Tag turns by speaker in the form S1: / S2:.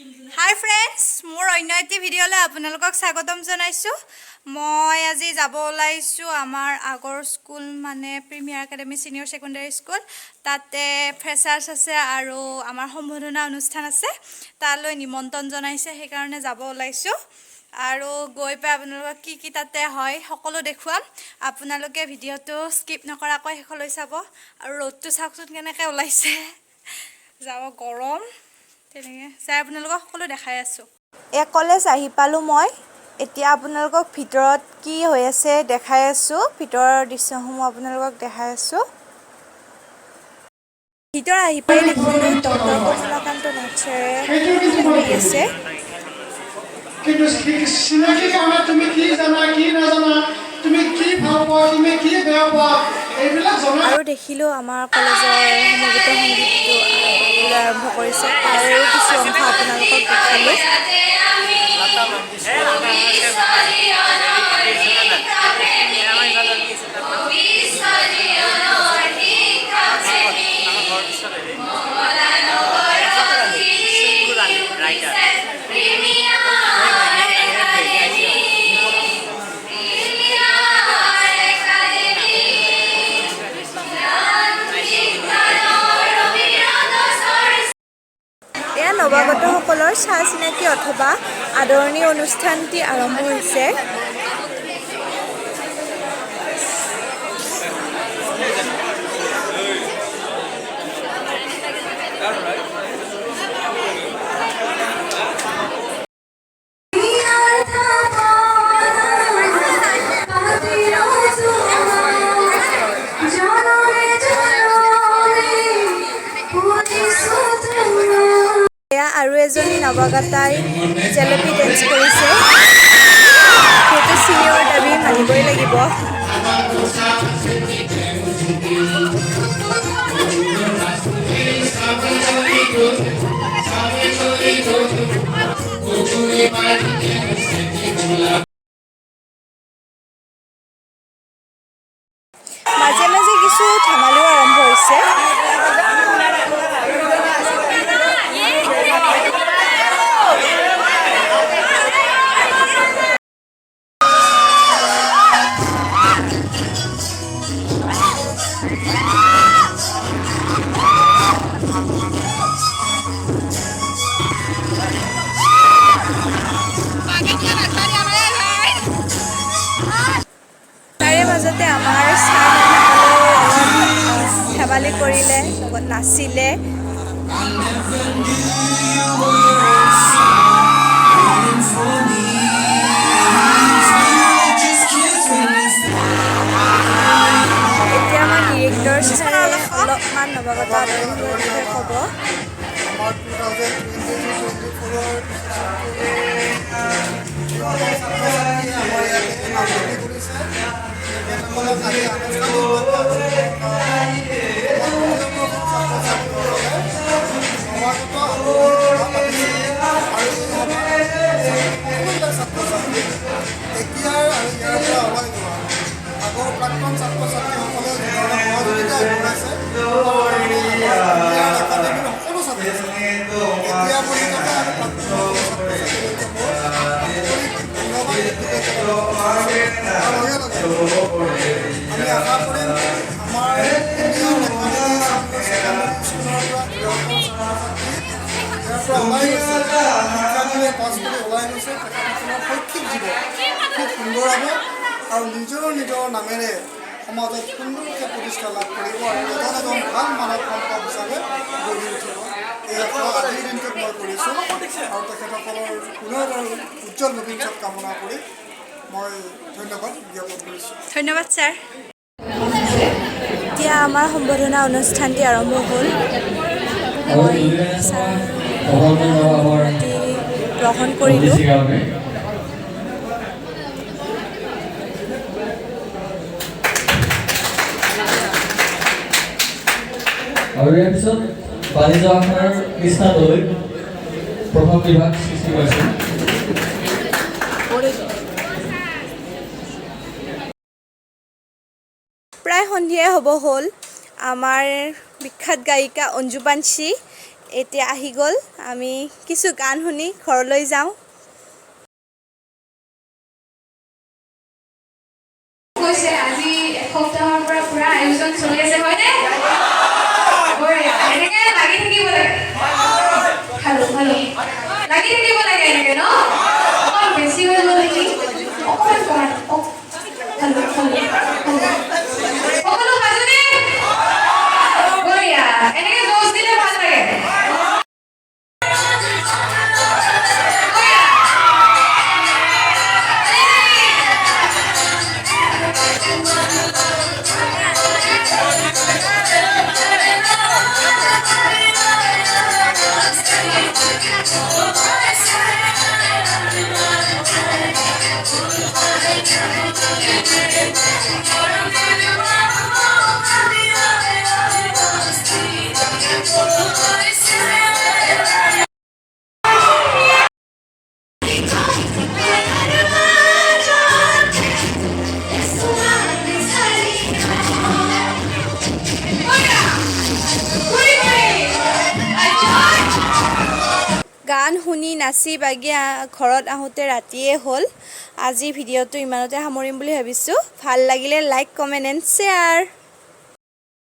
S1: Hi friends, মোৰ অন্য এটি ভিডিঅ'লৈ আপোনালোকক স্বাগতম জনাইছো। মই আজি যাব ওলাইছো আমাৰ আগৰ স্কুল মানে premier academy senior secondary school. তাতে ফ্ৰেছাৰ্ছ আছে আৰু আমাৰ সম্বোধনা অনুষ্ঠান আছে। তালৈ নিমন্ত্ৰণ জনাইছে, সেই কাৰণে যাব ওলাইছো। আৰু গৈ পাই আপোনালোকক কি তাতে হয় সকলো দেখুৱাম। আপোনালোকে ভিডিঅ'টো স্কিপ নকৰাকৈ শেষলৈ চাব আৰু ৰ'দটো চাওকচোন কেনেকৈ ওলাইছে। যাব গৰম। তেনেকৈ চাই আপোনালোকক সকলো দেখাই আছোঁ। এই কলেজ আহি পালোঁ মই। এতিয়া আপোনালোকক ভিতৰত কি হৈ আছে দেখাই আছোঁ। ভিতৰৰ দৃশ্যসমূহ আপোনালোকক দেখাই আছোঁ। ভিতৰ আহি পাই দেখিলোঁ ডক্টৰ কমলাকান্ত নাথে পঢ়ি আছে।
S2: কিন্তু চিনাকি কাৰণে তুমি কি জানা কি নাজানা তুমি কি ভাল পোৱা তুমি কি বেয়া পোৱা এইবিলাক জনা
S1: আৰু দেখিলোঁ আমাৰ কলেজৰ সমবেত সংগীতটো গাবলৈ আৰম্ভ কৰিছে। তাৰে কিছু অংশ আপোনালোকক দেখালোঁ। এয়া নৱাগতসকলৰ চা চিনাকি অথবা আদৰণি অনুষ্ঠানটি আৰম্ভ হৈছে। এয়া আৰু এজনী নৱাগতাই জেলেপি ডেন্স কৰিছে। সেইটো চিনিয়ৰ দাবী মানিবই লাগিব। মাজে মাজে কিছু ধেমালিও আৰম্ভ হৈছে। তাৰে মাজতে আমাৰ ধেমালি কৰিলে, লগত নাচিলে। এতিয়া আমাৰ ডিৰেক্টৰ ছাৰে অলপমান নৱাগত আদৰণিৰ বিষয়ে ক'ব।
S2: আমাৰ শৈক্ষিক জীৱন খুব সুন্দৰ হ'ব আৰু নিজৰ নামেৰে সমাজত সুন্দৰকৈ প্ৰতিষ্ঠা লাভ কৰিব আৰু এজন ভাল মানৱ সম্পদ হিচাপে গঢ়ি উঠিব। এই আজিৰ দিনটোত মই কৰিছোঁ আৰু তেখেতসকলৰ পুনৰ উজ্জ্বল ভৱিষ্যত কামনা কৰি মই ধন্যবাদ জ্ঞাপন কৰিছোঁ।
S1: ধন্যবাদ ছাৰ। এতিয়া আমাৰ সম্বোধনা অনুষ্ঠানটি আৰম্ভ হ'ল। মই ছাৰ গ্ৰহণ কৰিলোঁ।
S3: আৰু ইয়াৰ পিছত বাণিজ্য শাখাৰ কৃষ্ণালৈ প্ৰথম বিভাগ সৃষ্টি কৰিছিল।
S1: প্ৰায় সন্ধিয়াই হ'ব হ'ল। আমাৰ বিখ্যাত গায়িকা অঞ্জু বাঞ্চী এতিয়া আহি গ'ল আমি কিছু গান শুনি ঘৰলৈ যাওঁ
S4: কৈছে আজি এসপ্তাহৰ পৰা পুৰা আয়োজন চলি আছে হয়নে এনেকে লাগি থাকিব লাগে হেল্ল' লাগি থাকিব লাগে এনেকে ন অকণ বেছি হৈ গ'ল নেকি অকণ কমাই হেল্ল' সকলো সাজুনে বঢ়িয়া এনেকে দোষ দিলে ভাল লাগে
S1: গান শুনি নাচি বাগি ঘৰত আহোঁতে ৰাতিয়ে হ'ল আজি ভিডিঅ'টো ইমানতে সামৰিম বুলি ভাবিছোঁ ভাল লাগিলে লাইক কমেণ্ট এণ্ড শ্বেয়াৰ